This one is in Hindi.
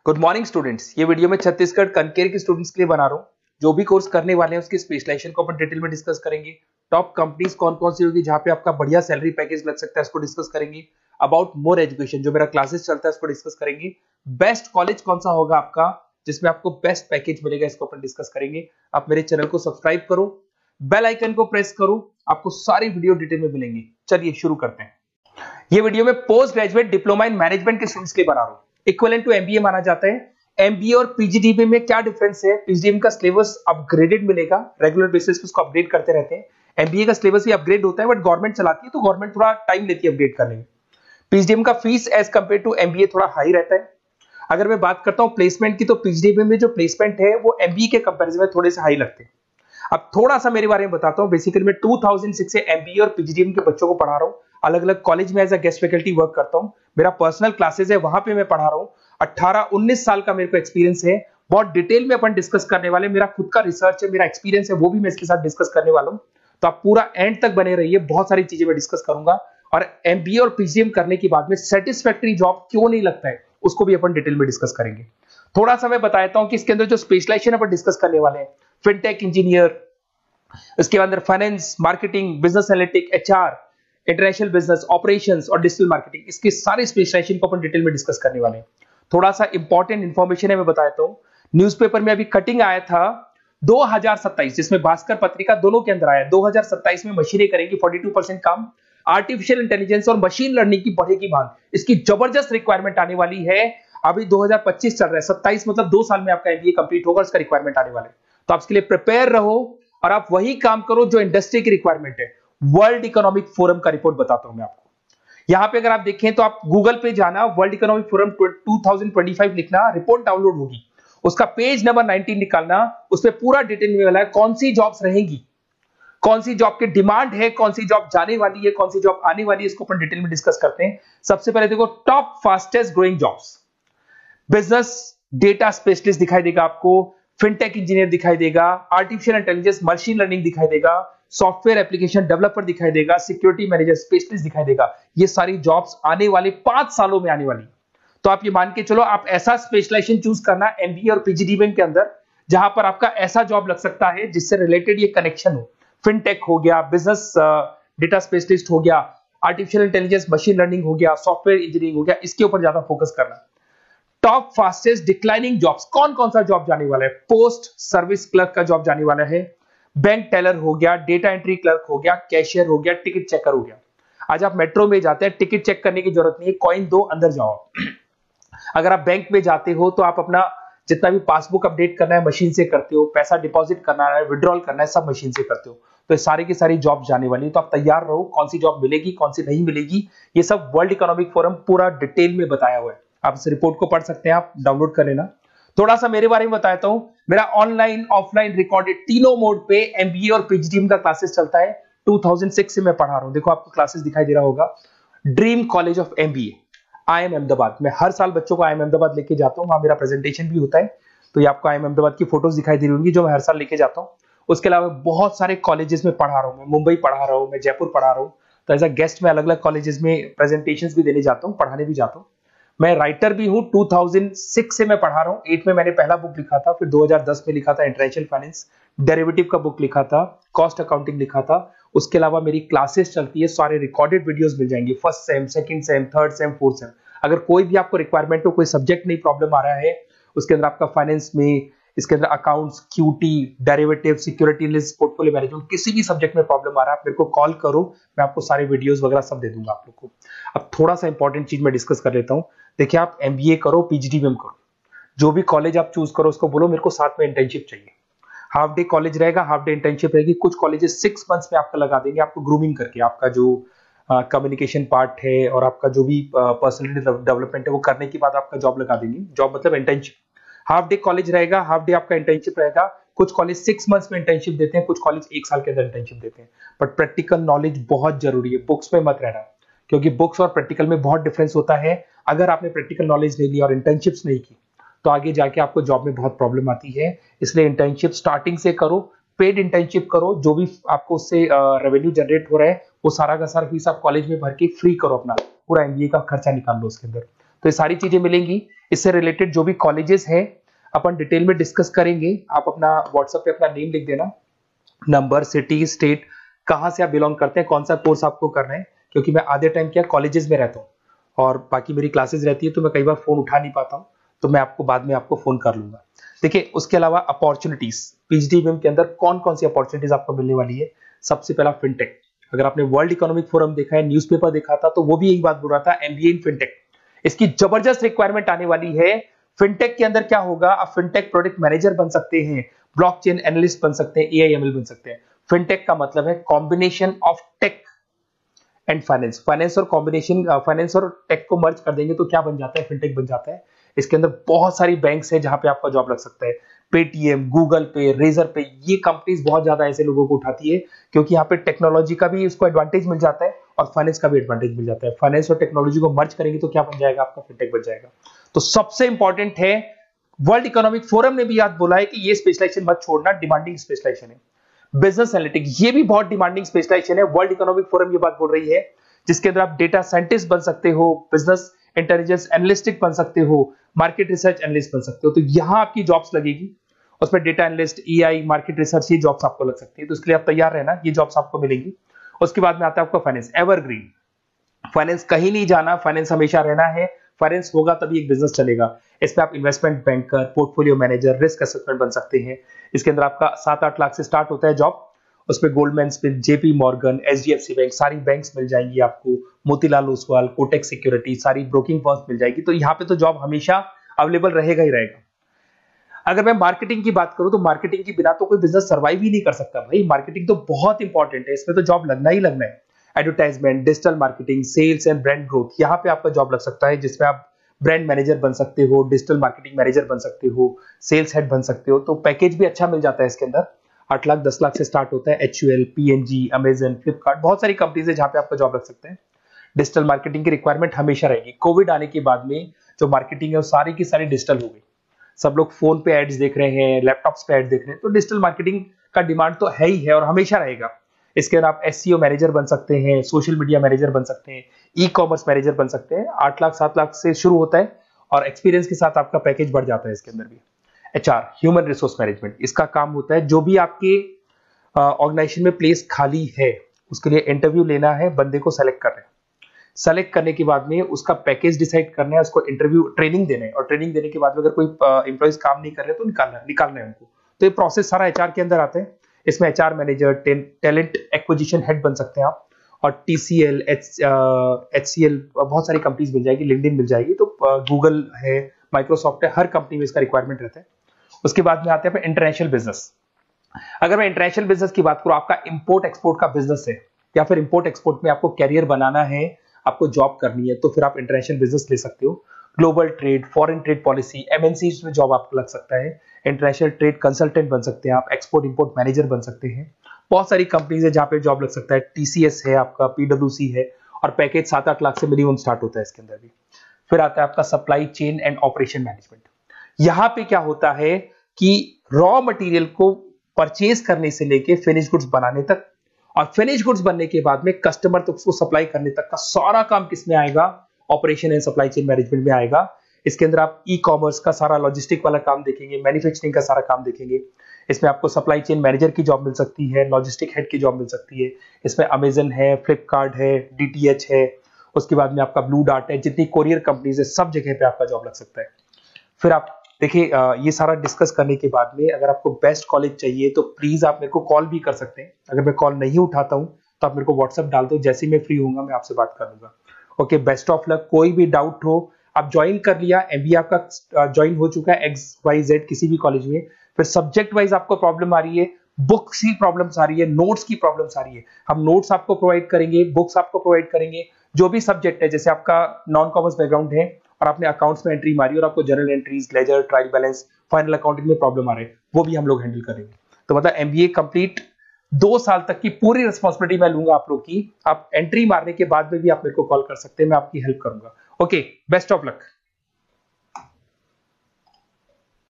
Good morning students. ये वीडियो मैं छत्तीसगढ़ कनकेर के स्टूडेंट्स के लिए बना रहा हूँ। जो भी कोर्स करने वाले हैं उसकी स्पेशलाइजेशन को अपन डिटेल में डिस्कस करेंगे। टॉप कंपनीज कौन कौन सी होगी जहां पे आपका बढ़िया सैलरी पैकेज लग सकता है उसको डिस्कस करेंगे। अबाउट मोर एजुकेशन जो मेरा क्लासेस चलता है उसको डिस्कस करेंगे। बेस्ट कॉलेज कौन सा होगा आपका जिसमें आपको बेस्ट पैकेज मिलेगा इसको अपन डिस्कस करेंगे। आप मेरे चैनल को सब्सक्राइब करो, बेल आइकन को प्रेस करो, आपको सारी वीडियो डिटेल में मिलेंगी। चलिए शुरू करते हैं। ये वीडियो में post graduate diploma in management के स्टूडेंट्स के लिए बना रहा हूं। इक्विवेलेंट टू एमबीए माना जाता है। एमबीए और पीजीडीबी में क्या डिफरेंस है? पीजीडीबी का सिलेबस अपग्रेडेड मिलेगा, रेगुलर बेसिस पे उसको अपडेट करते रहते हैं। एमबीए का सिलेबस भी अपग्रेड होता है बट गवर्नमेंट चलाती है तो गवर्नमेंट थोड़ा टाइम लेती है अपडेट करने में। पीजीडीबी का fees as compare to MBA थोड़ा हाई रहता है। अगर मैं बात करता हूं प्लेसमेंट की तो पीजीडीबी में जो प्लेसमेंट है वो एमबीए के कंपैरिजन में थोड़े से हाई लगते हैं। अब थोड़ा सा मेरे बारे में बताता हूं। बेसिकली मैं 2006 से एमबीए और पीजीडीबी के बच्चों को पढ़ा रहा हूं। अलग अलग कॉलेज में as a guest faculty work करता हूं। मेरा पर्सनल क्लासेस है, वहां पे मैं पढ़ा रहा हूं। 18-19 साल का मेरे को एक्सपीरियंस है। बहुत डिटेल में अपन डिस्कस करने वाले। मेरा खुद का रिसर्च है, मेरा एक्सपीरियंस है, वो भी मैं इसके साथ डिस्कस करने वाला हूं। तो आप पूरा एंड तक बने रहिए, बहुत सारी चीजें मैं डिस्कस करूंगा। और एमबीए और पीजीडीबी करने के बाद में सेटिस्फैक्टरी जॉब क्यों नहीं लगता है उसको भी अपन डिटेल में डिस्कस करेंगे। थोड़ा सा मैं बताता हूं कि इसके अंदर जो स्पेशलाइजेशन अपन डिस्कस करने वाले हैं, फिनटेक इंजीनियर, इसके अंदर finance, marketing, business analytic, HR, international business, operations और डिजिटल मार्केटिंग, इसके सारे स्पेशलाइजेशन को अपन डिटेल में डिस्कस करने वाले हैं। थोड़ा सा इंपॉर्टेंट इंफॉर्मेशन है, मैं बताता हूं। न्यूज़पेपर में अभी कटिंग आया था 2027 जिसमें भास्कर पत्रिका दोनों के अंदर आया। 2027 में मशीनें करेंगी 42% काम। आर्टिफिशियल इंटेलिजेंस और मशीन लर्निंग की बढ़ेगी मांग। इसकी जबरदस्त रिक्वायरमेंट आने वाली है। अभी 2025 चल रहा है, 27 मतलब 2 साल में आपका एमबीए कंप्लीट होगा, उसका रिक्वायरमेंट आने वाला है। तो आप इसके लिए प्रिपेयर रहो और आप वही काम करो जो इंडस्ट्री की रिक्वायरमेंट है। वर्ल्ड इकोनॉमिक फोरम का रिपोर्ट बताता हूं मैं आपको। यहां पे अगर आप देखें तो आप गूगल पे जाना, वर्ल्ड इकोनॉमिक फोरम 2025 लिखना, रिपोर्ट डाउनलोड होगी। उसका पेज नंबर 19 निकालना, उसमें पूरा डिटेल में मिला है कौन सी जॉब्स रहेंगी, कौन सी जॉब की डिमांड है, कौन सी जॉब जाने वाली है, कौन सी जॉब आने वाली है, इसको अपन डिटेल में डिस्कस करते हैं। सबसे पहले देखो top fastest growing jobs. Business data specialist दिखाई देगा आपको, फिनटेक इंजीनियर दिखाई देगा, आर्टिफिशियल इंटेलिजेंस मशीन लर्निंग दिखाई देगा, सॉफ्टवेयर एप्लीकेशन डेवलपर दिखाई देगा, सिक्योरिटी मैनेजर स्पेशलिस्ट दिखाई देगा। ये सारी जॉब्स आने वाले 5 सालों में आने वाली। तो आप ये मान के चलो, आप ऐसा स्पेशलाइजेशन चूज करना एमबीए और पीजीडीबी के अंदर जहां पर आपका ऐसा जॉब लग सकता है जिससे रिलेटेड ये कनेक्शन हो। फिनटेक हो गया, बिजनेस डेटा स्पेशलिस्ट हो गया, आर्टिफिशियल इंटेलिजेंस मशीन लर्निंग हो गया, सॉफ्टवेयर इंजीनियरिंग हो गया, इसके ऊपर ज्यादा फोकस करना। टॉप फास्टेस्ट डिक्लाइनिंग जॉब्स, कौन कौन सा जॉब जाने वाला है? पोस्ट सर्विस क्लर्क का जॉब जाने वाला है, बैंक टेलर हो गया, डेटा एंट्री क्लर्क हो गया, कैशियर हो गया, टिकट चेकर हो गया। आज आप मेट्रो में जाते हैं, टिकट चेक करने की जरूरत नहीं है, कॉइन दो अंदर जाओ। अगर आप बैंक में जाते हो तो आप अपना जितना भी पासबुक अपडेट करना है मशीन से करते हो, पैसा डिपॉजिट करना है, विड्रॉल करना है, सब मशीन से करते हो। तो सारी की सारी जॉब जाने वाली है। तो आप तैयार रहो, कौन सी जॉब मिलेगी, कौन सी नहीं मिलेगी, ये सब वर्ल्ड इकोनॉमिक फोरम पूरा डिटेल में बताया हुआ है। आप इस रिपोर्ट को पढ़ सकते हैं, आप डाउनलोड कर लेना। थोड़ा सा मेरे बारे में बताता हूं। मेरा ऑनलाइन ऑफलाइन रिकॉर्डेड तीनों मोड पे एमबीए और पीजीडीबी का क्लासेस चलता है। 2006 से मैं पढ़ा रहा हूं। देखो आपको क्लासेस दिखाई दे रहा होगा, dream college of MBA, IIM Ahmedabad. मैं हर साल बच्चों को आईएम अहमदाबाद लेके जाता हूं, वहां मेरा प्रेजेंटेशन भी होता है। तो ये आपको आईएम अहमदाबाद की फोटोज दिखाई दे रही होंगी जो मैं हर साल लेके जाता हूं। उसके अलावा बहुत सारे कॉलेजेस में पढ़ा रहा हूं। मैं मुंबई पढ़ा रहा हूं, मैं जयपुर पढ़ा रहा हूं। तो एज अ गेस्ट मैं अलग अलग कॉलेजेस में प्रेजेंटेशंस भी देने जाता हूं, पढ़ाने भी जाता हूं। मैं राइटर भी हूं। 2006 से मैं पढ़ा रहा हूं। 8 में मैंने पहला बुक लिखा था, फिर 2010 में लिखा था इंटरनेशनल फाइनेंस, डेरिवेटिव का बुक लिखा था, कॉस्ट अकाउंटिंग लिखा था। उसके अलावा मेरी क्लासेस चलती है, सारे रिकॉर्डेड वीडियोस मिल जाएंगे, first sem, second same, third same, fourth same. अगर कोई भी आपको रिक्वायरमेंट हो, कोई सब्जेक्ट नहीं प्रॉब्लम आ रहा है उसके अंदर, आपका फाइनेंस में, इसके अंदर accounts, QT, derivative, security list, portfolio management, किसी भी सब्जेक्ट में प्रॉब्लम आ रहा है आप मेरे को कॉल करो, मैं आपको सारे वीडियोस वगैरह सब दे दूंगा आप लोग को। अब थोड़ा सा इंपॉर्टेंट चीज मैं डिस्कस कर लेता हूं। देखिए आप एमबीए करो, पीजीडीबी करो, जो भी कॉलेज आप चूज करो उसको बोलो मेरे को साथ में इंटर्नशिप चाहिए। हाफ डे कॉलेज रहेगा, हाफ डे इंटर्नशिप रहेगी। कुछ कॉलेजेस 6 मंथ्स में आपका लगा देंगे, आपको ग्रूमिंग करके, आपका जो कम्युनिकेशन पार्ट है और आपका जो भी पर्सनैलिटी डेवलपमेंट है वो करने के बाद आपका जॉब लगा देंगे। जॉब मतलब इंटर्नशिप। हाफ डे कॉलेज रहेगा, हाफ डे आपका इंटर्नशिप रहेगा। कुछ कॉलेज 6 मंथ्स में इंटर्नशिप देते हैं, कुछ कॉलेज 1 साल के अंदर इंटर्नशिप देते हैं। बट प्रैक्टिकल नॉलेज बहुत जरूरी है, बुक्स में मत रहना, क्योंकि बुक्स और प्रैक्टिकल में बहुत डिफरेंस होता है। अगर आपने प्रैक्टिकल नॉलेज नहीं ली और इंटर्नशिप्स नहीं की तो आगे जाके आपको जॉब में बहुत प्रॉब्लम आती है। इसलिए इंटर्नशिप स्टार्टिंग से करो, पेड इंटर्नशिप करो, जो भी आपको उससे रेवेन्यू जनरेट हो रहा है वो सारा का सारा फीस आप कॉलेज में भर के फ्री करो, अपना पूरा एमबीए का खर्चा निकाल लो उसके अंदर। तो ये सारी चीजें मिलेंगी। इससे रिलेटेड जो भी कॉलेजेस हैं अपन डिटेल में डिस्कस करेंगे। आप अपना व्हाट्सएप पे अपना नेम लिख देना, नंबर, सिटी, स्टेट, कहाँ से आप बिलोंग करते हैं, कौन सा कोर्स आपको करना है, क्योंकि मैं आधे टाइम क्या कॉलेजेस में रहता हूँ और बाकी मेरी क्लासेस रहती है, तो मैं कई बार फोन उठा नहीं पाता हूँ, तो मैं आपको बाद में आपको फोन कर लूंगा। देखिए उसके अलावा अपॉर्चुनिटीज, पीएचडी के अंदर कौन कौन सी अपॉर्चुनिटीज आपको मिलने वाली है। सबसे पहला फिनटेक। अगर आपने वर्ल्ड इकोनॉमिक फोरम देखा है, न्यूज़पेपर देखा था, तो वो भी यही बात बोल रहा था, एमबीए इन फिनटेक। इसकी जबरदस्त रिक्वायरमेंट आने वाली है। फिनटेक के अंदर क्या होगा, आप फिनटेक प्रोडक्ट मैनेजर बन सकते हैं, ब्लॉकचेन एनालिस्ट बन सकते हैं, एआईएमएल बन सकते हैं। फिनटेक का मतलब है combination of tech and finance. Finance और कॉम्बिनेशन, फाइनेंस और टेक को मर्ज कर देंगे तो क्या बन जाता है, फिनटेक बन जाता है। इसके अंदर बहुत सारी बैंक्स है जहां पे आपका जॉब लग सकता है। पेटीएम, गूगल पे, रेजर पे, ये कंपनीज बहुत ज्यादा ऐसे लोगों को उठाती है, क्योंकि यहाँ पे टेक्नोलॉजी का भी इसको एडवांटेज मिल जाता है और फाइनेंस का भी एडवांटेज मिल जाता है। फाइनेंस और टेक्नोलॉजी को मर्ज करेंगे तो क्या बन जाएगा, आपका फिनटेक बन जाएगा। तो सबसे इंपॉर्टेंट है, वर्ल्ड इकोनॉमिक फोरम ने भी याद बोला है कि ये स्पेशलाइजेशन मत छोड़ना, डिमांडिंग स्पेशलाइजेशन है। बिजनेस एनालिटिक्स, ये भी बहुत डिमांडिंग स्पेशलाइजेशन है। वर्ल्ड इकोनॉमिक फोरम ये बात बोल रही है, जिसके अंदर आप डेटा साइंटिस्ट बन सकते हो, बिजनेस इंटेलिजेंस एनालिस्टिक बन सकते हो, मार्केट रिसर्च एनालिस्ट बन सकते हो। तो यहां आपकी जॉब्स लगेगी, उसमें data analyst, EI, market research, ये जॉब्स आपको लग सकती है। तो इसके लिए आप तैयार रहना, ये जॉब्स आपको मिलेंगी। उसके बाद में आता है आपका फाइनेंस, एवरग्रीन। फाइनेंस कहीं नहीं जाना, फाइनेंस हमेशा रहना है। फाइनेंस होगा तभी एक बिजनेस चलेगा। इसमें आप investment banker, portfolio manager, risk assessment बन सकते हैं। इसके अंदर आपका 7-8 लाख से स्टार्ट होता है जॉब। उसमें Goldman Smith, JP Morgan, HDFC bank, सारी बैंक्स मिल जाएंगी आपको, मोतीलाल ओसवाल, कोटक सिक्योरिटी, सारी ब्रोकिंग फर्म्स मिल जाएगी। तो यहाँ पे तो जॉब हमेशा अवेलेबल रहेगा ही रहेगा। अगर मैं मार्केटिंग की बात करूं तो मार्केटिंग के बिना तो कोई बिजनेस सर्वाइव ही नहीं कर सकता भाई। मार्केटिंग तो बहुत इंपॉर्टेंट है, इसमें तो जॉब लगना ही लगना है। Advertisement, digital marketing, sales and brand growth, यहाँ पे आपका जॉब लग सकता है, जिसमें आप ब्रांड मैनेजर बन सकते हो, डिजिटल मार्केटिंग मैनेजर बन सकते हो, सेल्स हेड बन सकते हो। तो पैकेज भी अच्छा मिल जाता है इसके अंदर, 8 लाख 10 लाख से स्टार्ट होता है। एचयूएल, पीएनजी, अमेजन, फ्लिपकार्ट, बहुत सारी कंपनीज है जहां पे आपका जॉब लग सकते हैं। डिजिटल मार्केटिंग की रिक्वायरमेंट हमेशा रहेगी। कोविड आने के बाद में जो मार्केटिंग है वो सारी की सारी डिजिटल हो गई। सब लोग फोन पे एड्स देख रहे हैं, लैपटॉप्स पे एड्स देख रहे हैं, तो डिजिटल मार्केटिंग का डिमांड तो है ही है और हमेशा रहेगा। इसके अंदर आप एसईओ मैनेजर बन सकते हैं, सोशल मीडिया मैनेजर बन सकते हैं, ई कॉमर्स मैनेजर बन सकते हैं। 8 लाख 7 लाख से शुरू होता है और एक्सपीरियंस के साथ आपका पैकेज बढ़ जाता है। इसके अंदर भी एचआर, ह्यूमन रिसोर्स मैनेजमेंट, इसका काम होता है जो भी आपके ऑर्गेनाइजेशन में प्लेस खाली है उसके लिए इंटरव्यू लेना है, बंदे को सेलेक्ट करना है। सेलेक्ट करने के बाद में उसका पैकेज डिसाइड करना है, उसको इंटरव्यू ट्रेनिंग देना है और ट्रेनिंग देने के बाद में अगर कोई एम्प्लॉइज काम नहीं कर रहे तो निकालना है उनको। तो ये प्रोसेस सारा एचआर के अंदर आता है। इसमें HR manager, talent acquisition head बन सकते हैं आप, और टीसीएल, एचसीएल, बहुत सारी कंपनीज मिल जाएगी, लिंक्डइन मिल जाएगी, तो गूगल है, माइक्रोसॉफ्ट है, हर कंपनी में इसका रिक्वायरमेंट रहता है। उसके बाद में आते हैं इंटरनेशनल बिजनेस। अगर मैं इंटरनेशनल बिजनेस की बात करूं, आपका इंपोर्ट एक्सपोर्ट का बिजनेस है या फिर इंपोर्ट एक्सपोर्ट में आपको कैरियर बनाना है, आपको जॉब करनी है, तो फिर आप इंटरनेशनल बिजनेस ले सकते हो। Global trade, foreign trade policy, MNC में जॉब आपको लग सकता है। इंटरनेशनल ट्रेड कंसल्टेंट बन सकते हैं आप, एक्सपोर्ट इंपोर्ट मैनेजर बन सकते हैं। बहुत सारी कंपनीज है जहां पे जॉब लग सकता है। टीसीएस है आपका, पीडब्ल्यूसी है, और पैकेज 7-8 लाख से मिनिमम स्टार्ट होता है इसके अंदर भी। फिर आता है आपका supply chain and operation management. यहां पे क्या होता है कि रॉ मटेरियल को परचेज करने से लेके फिनिश गुड्स बनाने तक, और फिनिश गुड्स बनने के बाद में कस्टमर तक उसको सप्लाई करने तक का सारा काम किसमें आएगा, operation and supply chain management में आएगा। इसके अंदर आप ई कॉमर्स का सारा लॉजिस्टिक वाला काम देखेंगे, मैन्युफैक्चरिंग का सारा काम देखेंगे। इसमें आपको सप्लाई चेन मैनेजर की जॉब मिल सकती है, लॉजिस्टिक हेड की जॉब मिल सकती है। इसमें अमेजन है, फ्लिपकार्ट है, डीटीएच है, उसके बाद में आपका ब्लू डार्ट है, जितनी कोरियर कंपनीज है सब जगह पे आपका जॉब लग सकता है। फिर आप देखिए, ये सारा डिस्कस करने के बाद में अगर आपको बेस्ट कॉलेज चाहिए तो प्लीज आप मेरे को कॉल भी कर सकते हैं। अगर मैं कॉल नहीं उठाता हूं तो आप मेरे को व्हाट्सएप डाल दो, जैसे ही मैं फ्री होऊंगा मैं आपसे बात कर लूंगा। Okay, best of luck. कोई भी डाउट हो, आप ज्वाइन कर लिया, एमबीए आपका ज्वाइन हो चुका है XYZ किसी भी कॉलेज में, फिर सब्जेक्ट वाइज आपको प्रॉब्लम आ रही है, बुक्स की प्रॉब्लम्स आ रही है, नोट्स की प्रॉब्लम्स आ रही है, हम नोट्स आपको प्रोवाइड करेंगे, बुक्स आपको प्रोवाइड करेंगे। जो भी सब्जेक्ट है, जैसे आपका नॉन कॉमर्स बैकग्राउंड है और आपने अकाउंट्स में एंट्री मारी और आपको general entries, ledger, trial balance, final accounting में प्रॉब्लम आ रहे हैं, वो भी हम लोग हैंडल करेंगे। तो मतलब एमबीए कंप्लीट 2 साल तक की पूरी रिस्पॉन्सिबिलिटी मैं लूंगा आप लोग की। आप एंट्री मारने के बाद में भी आप मेरे को कॉल कर सकते हैं, मैं आपकी हेल्प करूंगा। Okay, best of luck.